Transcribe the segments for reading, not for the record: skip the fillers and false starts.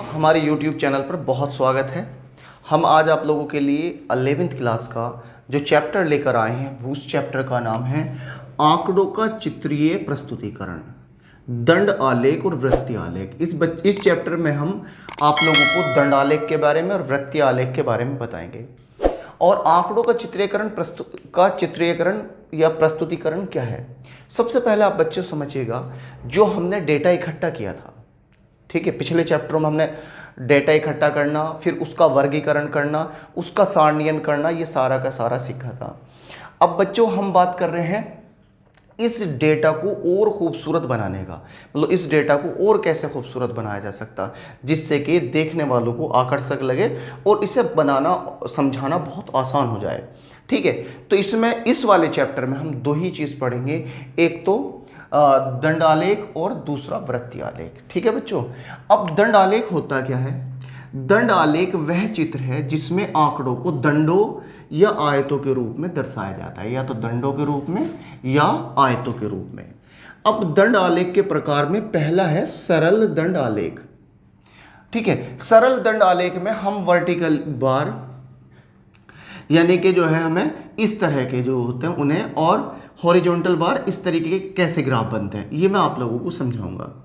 हमारे YouTube channel पर बहुत स्वागत है। हम आज आप लोगों के लिए 11th क्लास का जो चैप्टर लेकर आए हैं वो उस चैप्टर का नाम है आंकड़ों का चित्रीय प्रस्तुतिकरण, दंड आलेख और वृत्तीय आलेख। इस चैप्टर में हम आप लोगों को दंड आलेख के बारे में और वृत्तीय आलेख के बारे में बताएंगे। और आंकड़ों का चित्रीकरण या प्रस्तुतिकरण क्या है। सबसे पहले आप बच्चों समझिएगा, जो हमने डेटा इकट्ठा किया था, ठीक है, पिछले चैप्टरों में हमने डेटा इकट्ठा करना, फिर उसका वर्गीकरण करना, उसका सारणीकरण करना, ये सारा का सारा सीखा था। अब बच्चों हम बात कर रहे हैं इस डेटा को और खूबसूरत बनाने का, मतलब इस डेटा को और कैसे खूबसूरत बनाया जा सकता जिससे कि देखने वालों को आकर्षक लगे और इसे बनाना समझाना बहुत आसान हो जाए। ठीक है, तो इसमें इस वाले चैप्टर में हम दो ही चीज़ पढ़ेंगे, एक तो दंड आलेख और दूसरा वृत्तीय आलेख। ठीक है बच्चों। अब दंड आलेख होता क्या है? दंड आलेख वह चित्र है जिसमें आंकड़ों को दंडों या आयतों के रूप में दर्शाया जाता है, या तो दंडों के रूप में या आयतों के रूप में। अब दंड आलेख के प्रकार में पहला है सरल दंड आलेख। ठीक है, सरल दंड आलेख में हम वर्टिकल बार यानी कि जो है हमें इस तरह के जो होते हैं उन्हें, और हॉरिजॉन्टल बार इस तरीके के कैसे ग्राफ बनते हैं ये मैं आप लोगों को समझाऊंगा।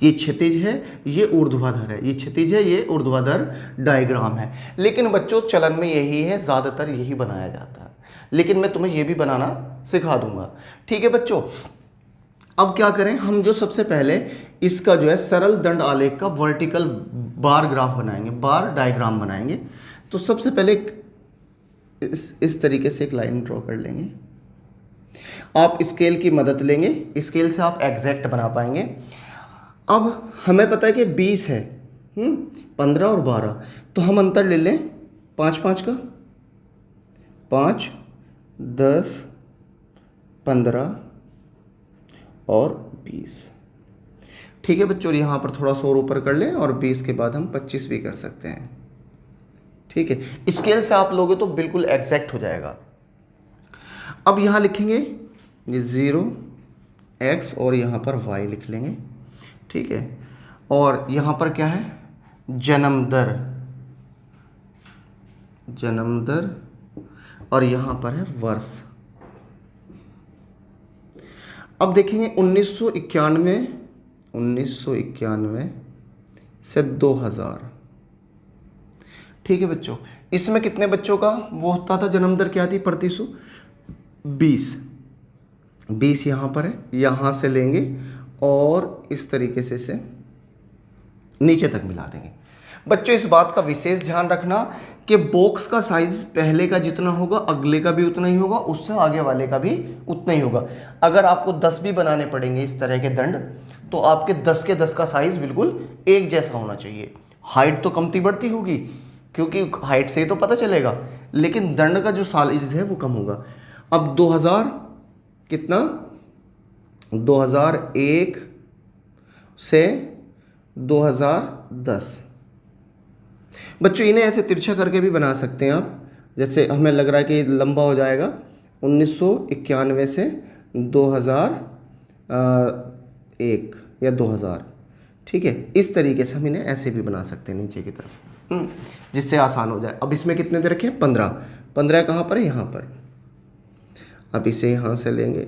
ये क्षैतिज है, ये ऊर्ध्वाधर है, ये क्षैतिज है, ये ऊर्ध्वाधर डायग्राम है। लेकिन बच्चों चलन में यही है, ज़्यादातर यही बनाया जाता है, लेकिन मैं तुम्हें ये भी बनाना सिखा दूंगा। ठीक है बच्चों। अब क्या करें हम, जो सबसे पहले इसका जो है सरल दंड आलेख का वर्टिकल बार ग्राफ बनाएंगे, बार डायग्राम बनाएंगे। तो सबसे पहले इस तरीके से एक लाइन ड्रॉ कर लेंगे। आप स्केल की मदद लेंगे, स्केल से आप एग्जैक्ट बना पाएंगे। अब हमें पता है कि 20 है, 15 और 12, तो हम अंतर ले लें 5-5 का, 5, 10, 15 और 20। ठीक है बच्चों, यहाँ पर थोड़ा सा और ऊपर कर लें और 20 के बाद हम 25 भी कर सकते हैं। ठीक है, स्केल से आप लोगे तो बिल्कुल एग्जैक्ट हो जाएगा। अब यहाँ लिखेंगे ये 0x और यहाँ पर y लिख लेंगे। ठीक है, और यहाँ पर क्या है, जन्म दर, और यहाँ पर है वर्ष। अब देखेंगे 1991 से 2000। ठीक है बच्चों, इसमें कितने बच्चों का वो होता था, जन्म दर क्या थी प्रति 100? 20 यहाँ पर है, यहाँ से लेंगे और इस तरीके से इसे नीचे तक मिला देंगे। बच्चों इस बात का विशेष ध्यान रखना कि बॉक्स का साइज पहले का जितना होगा अगले का भी उतना ही होगा, उससे आगे वाले का भी उतना ही होगा। अगर आपको 10 भी बनाने पड़ेंगे इस तरह के दंड, तो आपके 10 के 10 का साइज बिल्कुल एक जैसा होना चाहिए। हाइट तो कमती बढ़ती होगी क्योंकि हाइट से ही तो पता चलेगा, लेकिन दंड का जो साइज है वो कम होगा। अब 2000 कितना, 2001 से 2010। बच्चों इन्हें ऐसे तिरछा करके भी बना सकते हैं आप, जैसे हमें लग रहा है कि लंबा हो जाएगा, 1991 से 2001 या 2000। ठीक है, इस तरीके से हम इन्हें ऐसे भी बना सकते हैं नीचे की तरफ, जिससे आसान हो जाए। अब इसमें कितने दे रखे हैं, 15 कहाँ पर है, यहाँ पर। अब इसे यहाँ से लेंगे,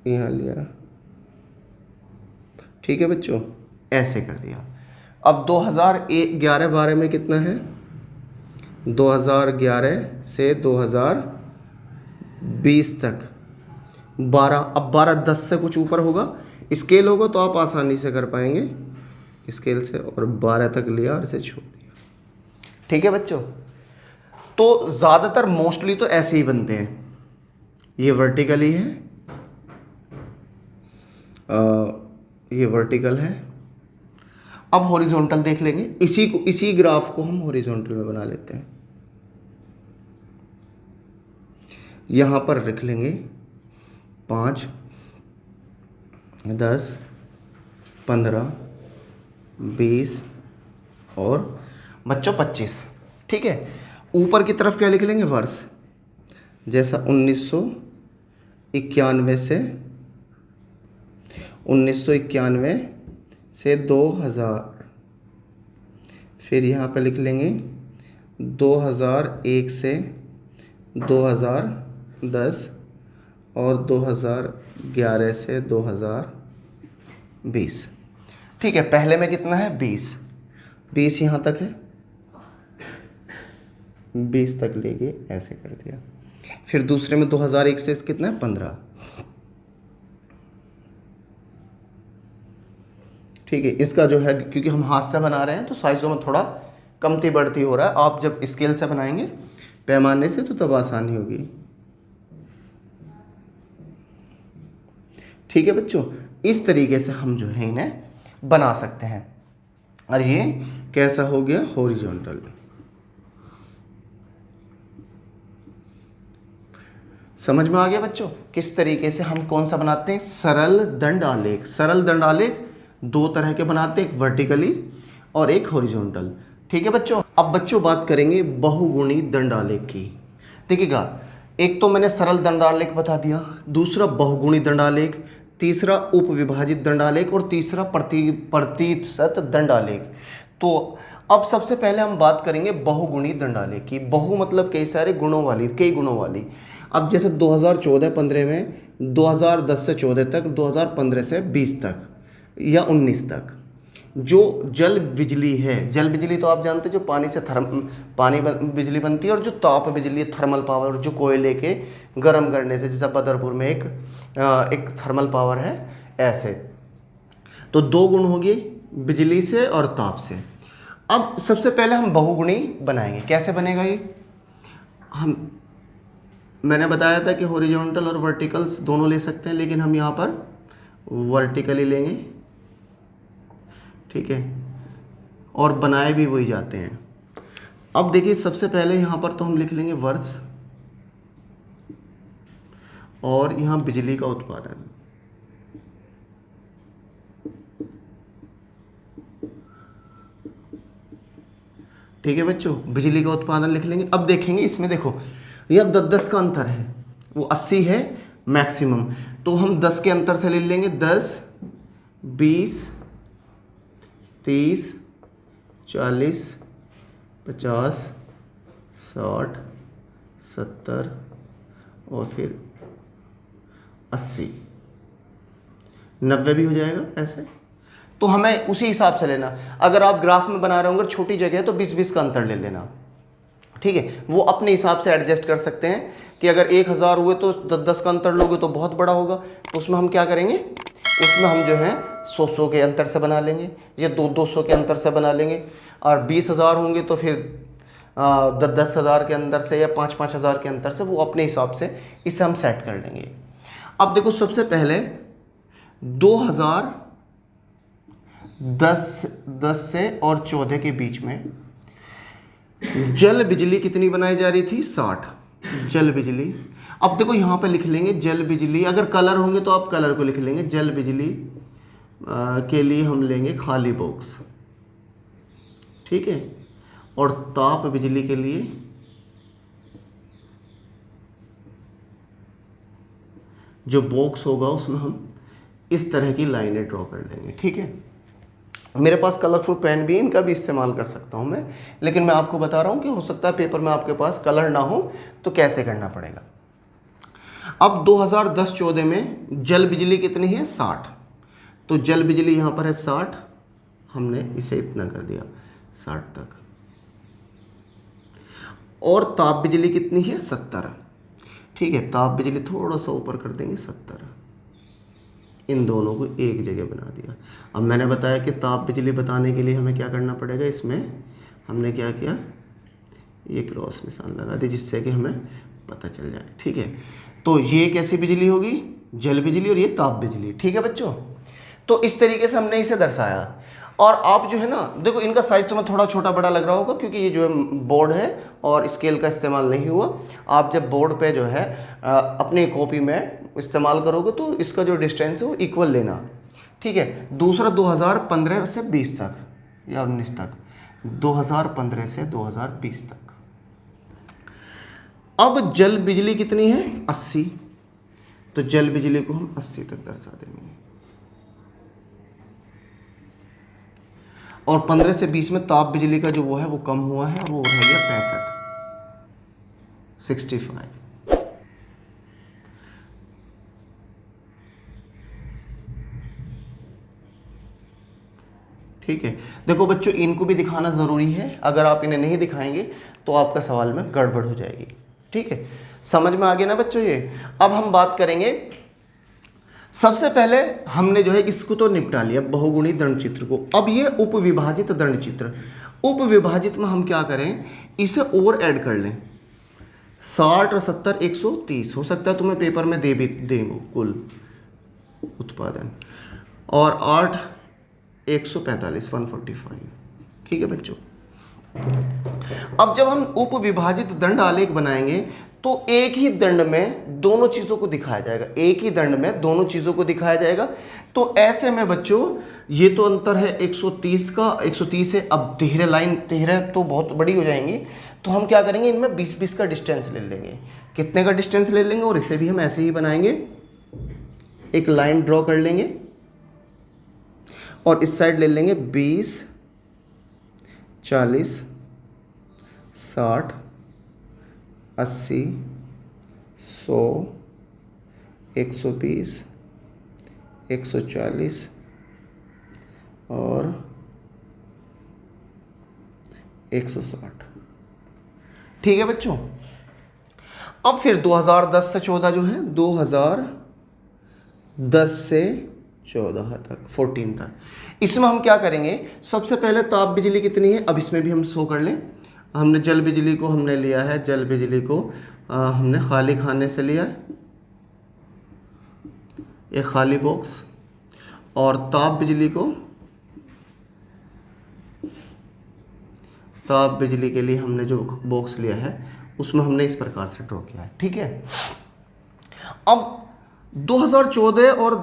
यहाँ लिया। ठीक है बच्चों, ऐसे कर दिया। अब 2011-12 में कितना है, 2011 से 2020 तक 12। अब 12 10 से कुछ ऊपर होगा, स्केल होगा तो आप आसानी से कर पाएंगे स्केल से, और 12 तक लिया और इसे छोड़ दिया। ठीक है बच्चों, तो ज़्यादातर मोस्टली तो ऐसे ही बनते हैं। ये वर्टिकली है, ये वर्टिकल है। अब हॉरिजॉन्टल देख लेंगे, इसी ग्राफ को हम हॉरिजॉन्टल में बना लेते हैं। यहाँ पर रख लेंगे 5, 10, 15, 20 और बच्चों 25। ठीक है, ऊपर की तरफ क्या लिख लेंगे, वर्ष, जैसा 1991 से 2000 फिर यहाँ पे लिख लेंगे 2001 से 2010 और 2011 से 2020। ठीक है, पहले में कितना है 20 यहाँ तक है, 20 तक लेके ऐसे कर दिया। फिर दूसरे में 2001 से कितना है 15। ठीक है, इसका जो है क्योंकि हम हाथ से बना रहे हैं तो साइज़ों में थोड़ा कमती बढ़ती हो रहा है। आप जब स्केल से बनाएंगे पैमाने से तो तब आसानी होगी। ठीक है बच्चों, इस तरीके से हम जो है इन्हें बना सकते हैं। और ये कैसा हो गया हॉरिजॉन्टल। समझ में आ गया बच्चों किस तरीके से हम कौन सा बनाते हैं सरल दंड आलेख। सरल दंड आलेख दो तरह के बनाते हैं, एक वर्टिकली और एक हॉरिजॉन्टल। ठीक है बच्चों, अब बच्चों बात करेंगे बहुगुणी दंड आलेख की। देखिएगा, एक तो मैंने सरल दंड आलेख बता दिया, दूसरा बहुगुणी दंड आलेख, तीसरा उपविभाजित दंड आलेख और तीसरा प्रतिशत दंड आलेख। तो अब सबसे पहले हम बात करेंगे बहुगुणी दंड आलेख की। बहु मतलब कई सारे गुणों वाली, कई गुणों वाली। अब जैसे 2014-15 में 2010 से 14 तक, 2015 से 20 तक या 19 तक जो जल बिजली है, जल बिजली तो आप जानते हैं जो पानी से बिजली बनती है, और जो ताप बिजली है थर्मल पावर जो कोयले के गर्म करने से, जैसा बदरपुर में एक थर्मल पावर है ऐसे। तो दो गुण हो गए बिजली से और ताप से। अब सबसे पहले हम बहुगुणी बनाएंगे। कैसे बनेगा ये? मैंने बताया था कि हॉरिजॉन्टल और वर्टिकल्स दोनों ले सकते हैं, लेकिन हम यहाँ पर वर्टिकली लेंगे। ठीक है, और बनाए भी वही जाते हैं। अब देखिए, सबसे पहले यहाँ पर तो हम लिख लेंगे वर्ष और यहाँ बिजली का उत्पादन। ठीक है बच्चों, बिजली का उत्पादन लिख लेंगे। अब देखेंगे इसमें, देखो यह 10-10 का अंतर है, वो 80 है मैक्सिमम, तो हम 10 के अंतर से ले लेंगे 10, 20, 30, 40, 50, 60, 70 और फिर 80, 90 भी हो जाएगा ऐसे। तो हमें उसी हिसाब से लेना। अगर आप ग्राफ में बना रहे होंगे छोटी जगह है तो 20-20 का अंतर ले लेना। ठीक है, वो अपने हिसाब से एडजस्ट कर सकते हैं कि अगर 1000 हुए तो 10-10 का अंतर लोगे तो बहुत बड़ा होगा, तो उसमें हम क्या करेंगे, उसमें हम जो है 100 के अंतर से बना लेंगे या 200 के अंतर से बना लेंगे। और 20,000 होंगे तो फिर 10,000 के अंदर से या 5,000 के अंतर से, वो अपने हिसाब से इसे हम सेट कर लेंगे। अब देखो, सबसे पहले 2010 से और 14 के बीच में जल बिजली कितनी बनाई जा रही थी? 60 जल बिजली। अब देखो यहाँ पे लिख लेंगे जल बिजली, अगर कलर होंगे तो आप कलर को लिख लेंगे। जल बिजली के लिए हम लेंगे खाली बॉक्स। ठीक है, और ताप बिजली के लिए जो बॉक्स होगा उसमें हम इस तरह की लाइनें ड्रॉ कर लेंगे। ठीक है, मेरे पास कलरफुल पेन भी है, इनका भी इस्तेमाल कर सकता हूं मैं, लेकिन मैं आपको बता रहा हूं कि हो सकता है पेपर में आपके पास कलर ना हो तो कैसे करना पड़ेगा। अब 2010-14 में जल बिजली कितनी है? 60। तो जल बिजली यहाँ पर है 60, हमने इसे इतना कर दिया 60 तक। और ताप बिजली कितनी है? 70। ठीक है, ताप बिजली थोड़ा सा ऊपर कर देंगे 70। इन दोनों को एक जगह बना दिया। अब मैंने बताया कि ताप बिजली बताने के लिए हमें क्या करना पड़ेगा, इसमें हमने क्या किया, ये क्रॉस निशान लगा दिया जिससे कि हमें पता चल जाए। ठीक है, तो ये कैसी बिजली होगी? जल बिजली, और ये ताप बिजली। ठीक है बच्चों, तो इस तरीके से हमने इसे दर्शाया। और आप जो है ना, देखो इनका साइज तुम्हें थोड़ा छोटा बड़ा लग रहा होगा क्योंकि ये जो है बोर्ड है और स्केल का इस्तेमाल नहीं हुआ। आप जब बोर्ड पे जो है अपनी कॉपी में इस्तेमाल करोगे तो इसका जो डिस्टेंस है वो इक्वल लेना। ठीक है, दूसरा 2015 से 20 तक या 19 तक, 2015 से 2020 तक। अब जल बिजली कितनी है? 80। तो जल बिजली को हम 80 तक दर्शा देंगे। और 15 से 20 में ताप बिजली का जो वो है वो कम हुआ है और वो रह गया 65। ठीक है, देखो बच्चों इनको भी दिखाना ज़रूरी है, अगर आप इन्हें नहीं दिखाएंगे तो आपका सवाल में गड़बड़ हो जाएगी। ठीक है, समझ में आ गया ना बच्चों ये। अब हम बात करेंगे, सबसे पहले हमने जो है इसको तो निपटा लिया बहुगुणी दंड चित्र को। अब ये उपविभाजित दंड चित्र, उपविभाजित में हम क्या करें, इसे और ऐड कर लें। 60 और 70 130 हो सकता है तुम्हें पेपर में दे भी दें कुल उत्पादन, और 8 145 145। ठीक है बच्चों, अब जब हम उपविभाजित दंड आलेख बनाएंगे तो एक ही दंड में दोनों चीजों को दिखाया जाएगा, एक ही दंड में दोनों चीजों को दिखाया जाएगा। तो ऐसे में बच्चों ये तो अंतर है 130 का, 130 है। अब तिहरे लाइन, तिहरे तो बहुत बड़ी हो जाएंगी, तो हम क्या करेंगे, इनमें 20-20 का डिस्टेंस ले लेंगे। कितने का डिस्टेंस ले लेंगे, और इसे भी हम ऐसे ही बनाएंगे, एक लाइन ड्रॉ कर लेंगे और इस साइड ले लेंगे 20 40 60 80 100 120 140 और 160। ठीक है बच्चों, अब फिर 2010 से 14 जो है, 2010 से 14 तक, 14 तक, इसमें हम क्या करेंगे, सबसे पहले ताप बिजली कितनी है, अब इसमें भी हम शो कर लें। हमने जल बिजली को हमने लिया है, जल बिजली को हमने खाली खाने से लिया है, एक खाली बॉक्स, और ताप बिजली को, ताप बिजली के लिए हमने जो बॉक्स लिया है उसमें हमने इस प्रकार से ड्रॉ किया है। ठीक है, अब 2014 और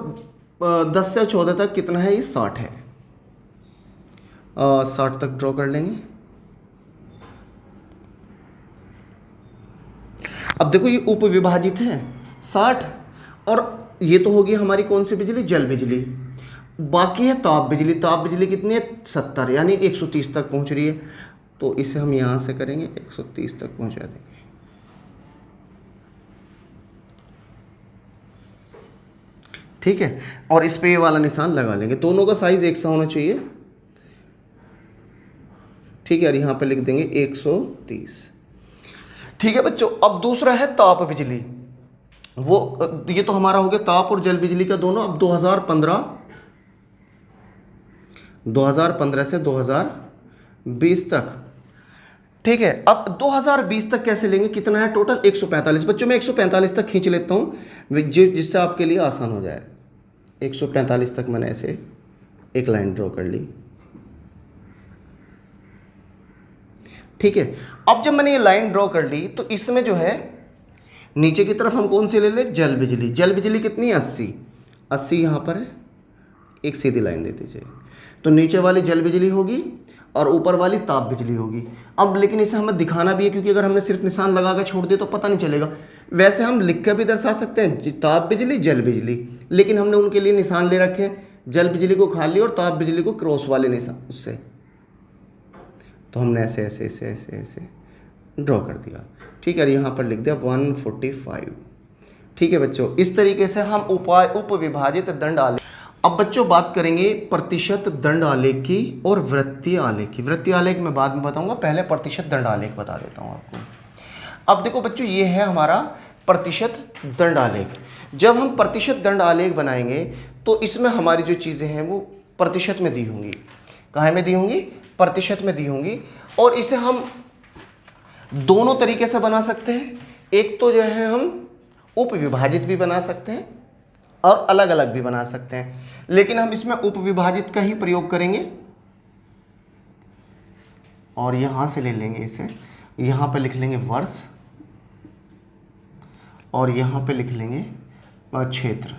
10 से 14 तक कितना है, ये 60 है, 60 तक ड्रॉ कर लेंगे। अब देखो ये उपविभाजित है 60, और ये तो होगी हमारी कौन सी बिजली, जल बिजली। बाकी है ताप बिजली, ताप बिजली कितनी है, 70, यानी 130 तक पहुंच रही है। तो इसे हम यहां से करेंगे, 130 तक पहुंचा देंगे। ठीक है, और इस पे ये वाला निशान लगा लेंगे, दोनों का साइज एक सा होना चाहिए। ठीक है, और यहाँ पे लिख देंगे 130। ठीक है बच्चों, अब दूसरा है ताप बिजली, वो ये तो हमारा हो गया ताप और जल बिजली का दोनों। अब 2015 से 2020 तक। ठीक है, अब 2020 तक कैसे लेंगे, कितना है टोटल, 145। बच्चों मैं 145 तक खींच लेता हूँ जिससे आपके लिए आसान हो जाए। 145 तक मैंने ऐसे एक लाइन ड्रॉ कर ली। ठीक है, अब जब मैंने ये लाइन ड्रॉ कर ली तो इसमें जो है नीचे की तरफ हम कौन सी ले लें, जल बिजली। जल बिजली कितनी है, 80 यहाँ पर है, एक सीधी लाइन दे दीजिए। तो नीचे वाली जल बिजली होगी और ऊपर वाली ताप बिजली होगी। अब लेकिन इसे हमें दिखाना भी है, क्योंकि अगर हमने सिर्फ निशान लगा कर छोड़ दिया तो पता नहीं चलेगा। वैसे हम लिख कर भी दर्शा सकते हैं ताप बिजली जल बिजली, लेकिन हमने उनके लिए निशान ले रखे हैं, जल बिजली को खाली और ताप बिजली को क्रॉस वाले निशान उससे। तो हमने ऐसे ऐसे ऐसे ऐसे ऐसे ड्रॉ कर दिया। ठीक है, यहाँ पर लिख दिया 145। ठीक है बच्चों, इस तरीके से हम उपविभाजित दंड आलेख। अब बच्चों बात करेंगे प्रतिशत दंड आलेख की और वृत्तीय आलेख की। वृत्तीय आलेख मैं बाद में बताऊंगा, पहले प्रतिशत दंड आलेख बता देता हूँ आपको। अब देखो बच्चों, ये है हमारा प्रतिशत दंड आलेख। जब हम प्रतिशत दंड आलेख बनाएंगे तो इसमें हमारी जो चीज़ें हैं वो प्रतिशत में दी होंगी। कहाँ में दी होंगी, प्रतिशत में दी होंगी। और इसे हम दोनों तरीके से बना सकते हैं। एक तो जो है हम उपविभाजित भी बना सकते हैं और अलग अलग भी बना सकते हैं, लेकिन हम इसमें उपविभाजित का ही प्रयोग करेंगे। और यहां से ले लेंगे इसे, यहां पे लिख लेंगे वर्ष और यहां पे लिख लेंगे क्षेत्र।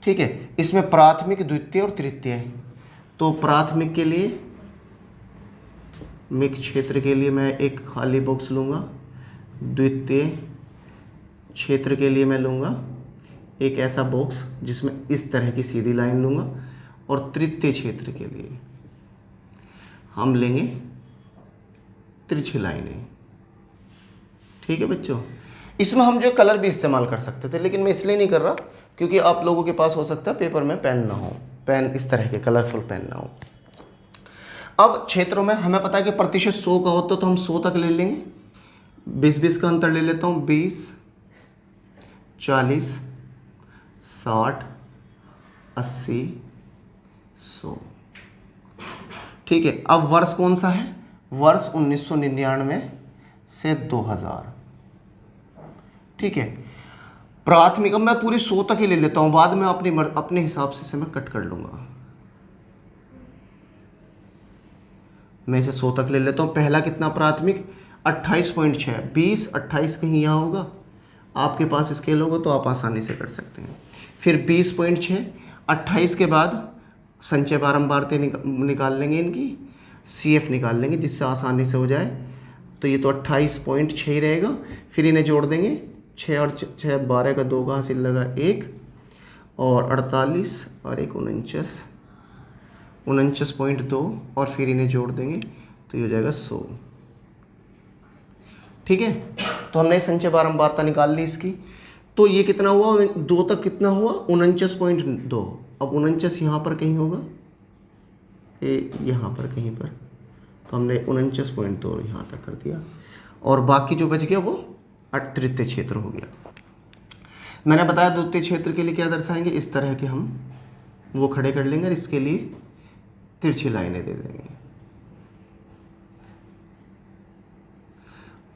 ठीक है, इसमें प्राथमिक द्वितीय और तृतीय। तो प्राथमिक के लिए मिक क्षेत्र के लिए मैं एक खाली बॉक्स लूँगा, द्वितीय क्षेत्र के लिए मैं लूँगा एक ऐसा बॉक्स जिसमें इस तरह की सीधी लाइन लूँगा, और तृतीय क्षेत्र के लिए हम लेंगे तिरछी लाइनें। ठीक है बच्चों, इसमें हम जो कलर भी इस्तेमाल कर सकते थे, लेकिन मैं इसलिए नहीं कर रहा क्योंकि आप लोगों के पास हो सकता है पेपर में पेन ना हो, पेन इस तरह के कलरफुल पेन ना हो। अब क्षेत्रों में हमें पता है कि प्रतिशत 100 का होता तो हम 100 तक ले लेंगे। 20-20 का अंतर ले लेता हूँ, 20, 40, 60, 80, 100। ठीक है, अब वर्ष कौन सा है? वर्ष 1999 से 2000। ठीक है, प्राथमिक, अब मैं पूरी 100 तक ही ले लेता हूँ, बाद में अपने हिसाब से मैं कट कर लूँगा। मैं इसे 100 तक ले लेता हूँ। पहला कितना प्राथमिक? 28.6। 20, 28 कहीं यहाँ होगा, आपके पास स्केल होगा तो आप आसानी से कर सकते हैं। फिर 20.6, 28 के बाद संचय बारंबारते निकाल लेंगे, इनकी CF निकाल लेंगे जिससे आसानी से हो जाए। तो ये तो 28.6 ही रहेगा। फिर इन्हें जोड़ देंगे, 6 और 6 12 का 2 का हासिल लगा 1, और 48 और 1 49, 49.2, और फिर इन्हें जोड़ देंगे तो ये हो जाएगा 100। ठीक है, तो हमने संचय बारंबारता निकाल ली इसकी। तो ये कितना हुआ? 2 तक कितना हुआ? 49.2। अब 49 यहाँ पर कहीं होगा, ये यहाँ पर कहीं पर, तो हमने 49.2 यहाँ तक कर दिया, और बाकी जो बच गया वो तृतीय क्षेत्र हो गया। मैंने बताया द्वितीय क्षेत्र के लिए क्या दर्शाएंगे, इस तरह के हम वो खड़े कर लेंगे और इसके लिए तिरछी लाइनें दे देंगे।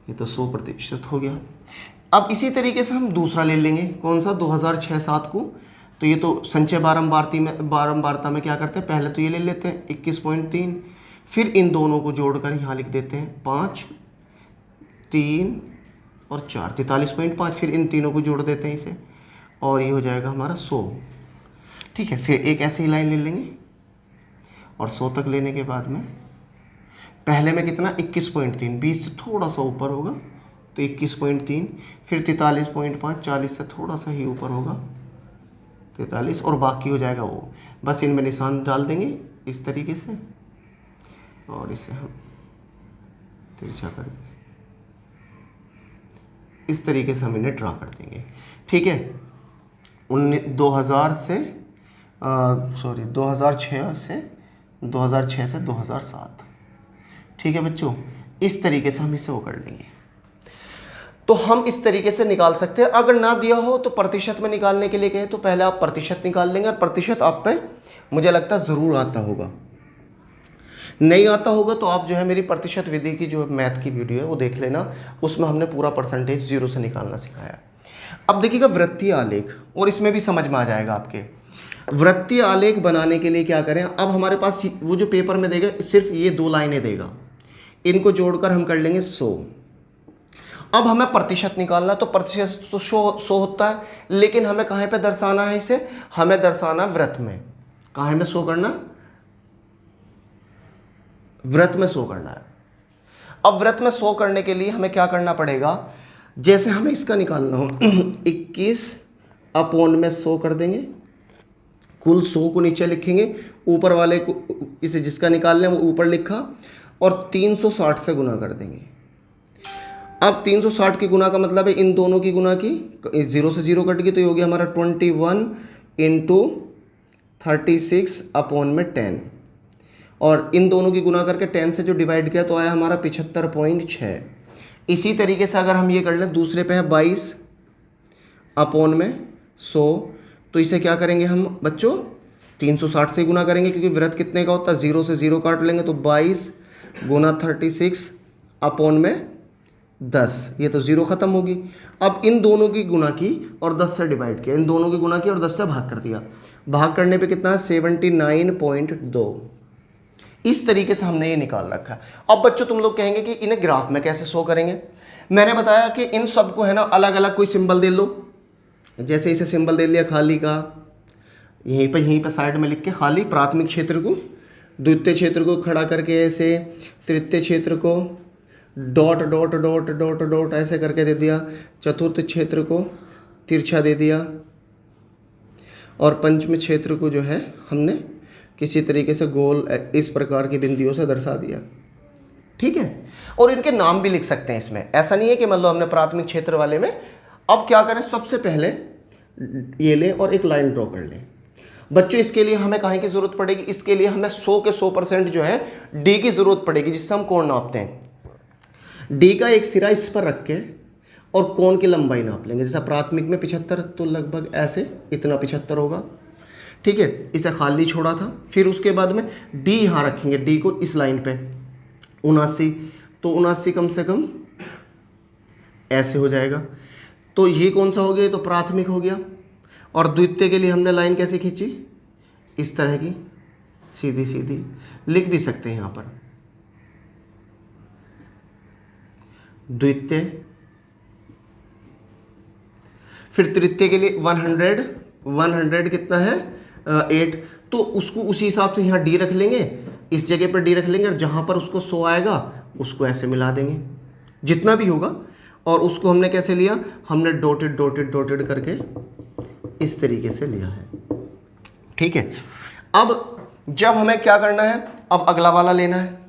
ये तो 100% हो गया। अब इसी तरीके से हम दूसरा ले लेंगे, कौन सा? 2006-7 को। तो ये तो संचय बारंबारता में क्या करते हैं, पहले तो ये ले लेते हैं 21.3, फिर इन दोनों को जोड़कर यहाँ लिख देते हैं 5, 3 और 4, 43.5, फिर इन तीनों को जोड़ देते हैं इसे, और ये हो जाएगा हमारा 100। ठीक है, फिर एक ऐसी ही लाइन ले लेंगे, और 100 तक लेने के बाद में पहले में कितना? 21.3, 20 से थोड़ा सा ऊपर होगा तो 21.3, फिर 43.5, 40 से थोड़ा सा ही ऊपर होगा 43, और बाकी हो जाएगा वो। बस इनमें निशान डाल देंगे इस तरीके से, और इसे हम तिरछा कर देंगे, इस तरीके से हम इन्हें ड्रा कर देंगे। ठीक है, 2006 से 2007। ठीक है बच्चों, इस तरीके से हम इसे वो कर लेंगे। तो हम इस तरीके से निकाल सकते हैं। अगर ना दिया हो तो प्रतिशत में निकालने के लिए कहें तो पहले आप प्रतिशत निकाल लेंगे, और प्रतिशत आप पे मुझे लगता है ज़रूर आता होगा। नहीं आता होगा तो आप जो है मेरी प्रतिशत विधि की जो मैथ की वीडियो है वो देख लेना, उसमें हमने पूरा परसेंटेज 0 से निकालना सिखाया। अब देखिएगा वृत्तीय आलेख, और इसमें भी समझ में आ जाएगा आपके। वृत्तीय आलेख बनाने के लिए क्या करें, अब हमारे पास वो जो पेपर में देगा सिर्फ ये 2 लाइनें देगा, इनको जोड़कर हम कर लेंगे 100। अब हमें प्रतिशत निकालना, तो प्रतिशत तो 100 होता है, लेकिन हमें कहाँ पे दर्शाना है इसे? हमें दर्शाना वृत्त में। कहाँ में 100 करना? वृत्त में 100 करना है। अब वृत्त में 100 करने के लिए हमें क्या करना पड़ेगा? जैसे हमें इसका निकालना हो 21/100 कर देंगे, कुल 100 को नीचे लिखेंगे, ऊपर वाले को इसे जिसका निकालना है वो ऊपर लिखा, और 360 से गुना कर देंगे। अब 360 की गुना का मतलब है इन दोनों की गुना की, 0 से 0 कट गई तो ये हो गया हमारा 21 × 36/10, और इन दोनों की गुना करके 10 से जो डिवाइड किया तो आया हमारा 75.6। इसी तरीके से अगर हम ये कर लें, दूसरे पे है 22/100, तो इसे क्या करेंगे हम बच्चों? 360 से गुना करेंगे, क्योंकि वृत्त कितने का होता है? 0 से 0 काट लेंगे तो 22 × 36/10, ये तो 0 ख़त्म होगी। अब इन दोनों की गुना की और 10 से डिवाइड किया, इन दोनों की गुना की और 10 से भाग कर दिया, भाग करने पे कितना है? 79.2। इस तरीके से हमने ये निकाल रखा है। अब बच्चों तुम लोग कहेंगे कि इन्हें ग्राफ में कैसे शो करेंगे? मैंने बताया कि इन सब को है ना अलग अलग कोई सिंबल दे लो, जैसे इसे सिंबल दे लिया खाली का, यहीं पर साइड में लिख के खाली, प्राथमिक क्षेत्र को, द्वितीय क्षेत्र को खड़ा करके ऐसे, तृतीय क्षेत्र co dot dot dot dot dot ऐसे करके दे दिया, चतुर्थ क्षेत्र को तिरछा दे दिया, और पंचम क्षेत्र को जो है हमने किसी तरीके से गोल इस प्रकार की बिंदुओं से दर्शा दिया। ठीक है, और इनके नाम भी लिख सकते हैं इसमें, ऐसा नहीं है कि मतलब हमने प्राथमिक क्षेत्र वाले में। अब क्या करें, सबसे पहले ये लें और एक लाइन ड्रॉ कर लें। बच्चों इसके लिए हमें कहाँ की ज़रूरत पड़ेगी, इसके लिए हमें 100 के 100% जो है डी की ज़रूरत पड़ेगी, जिससे हम कोण नापते हैं। डी का एक सिरा इस पर रख के और कोण की लंबाई नाप लेंगे। जैसा प्राथमिक में 75, तो लगभग ऐसे इतना 75 होगा। ठीक है, इसे खाली छोड़ा था। फिर उसके बाद में डी यहाँ रखेंगे, डी को इस लाइन पे 79, तो 79 कम से कम ऐसे हो जाएगा। तो ये कौन सा हो गया, तो प्राथमिक हो गया। और द्वितीय के लिए हमने लाइन कैसे खींची, इस तरह की सीधी सीधी, लिख भी सकते हैं यहाँ पर द्वितीय। फिर तृतीय के लिए 100 कितना है 8, तो उसको उसी हिसाब से यहाँ डी रख लेंगे, इस जगह पर डी रख लेंगे, और जहाँ पर उसको 100 आएगा उसको ऐसे मिला देंगे जितना भी होगा। और उसको हमने कैसे लिया, हमने डॉटेड डॉटेड डॉटेड करके इस तरीके से लिया है। ठीक है, अब जब हमें क्या करना है, अब अगला वाला लेना है,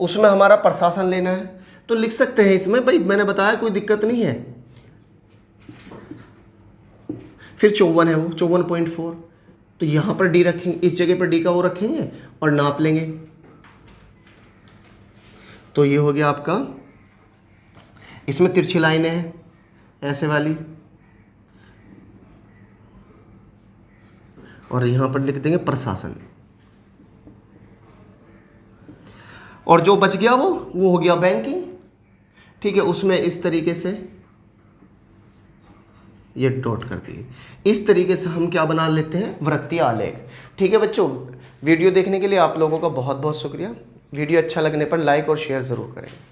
उसमें हमारा प्रशासन लेना है। तो लिख सकते हैं इसमें, भाई मैंने बताया कोई दिक्कत नहीं है। फिर 54 है वो 54.4, तो यहाँ पर डी रखेंगे, इस जगह पर डी का वो रखेंगे और नाप लेंगे। तो ये हो गया आपका, इसमें तिरछी लाइनें हैं ऐसे वाली, और यहाँ पर लिख देंगे प्रशासन। और जो बच गया वो हो गया बैंकिंग। ठीक है, उसमें इस तरीके से ये डॉट कर दिए। इस तरीके से हम क्या बना लेते हैं, वृत्तीय आलेख। ठीक है बच्चों, वीडियो देखने के लिए आप लोगों का बहुत बहुत शुक्रिया। वीडियो अच्छा लगने पर लाइक और शेयर ज़रूर करें।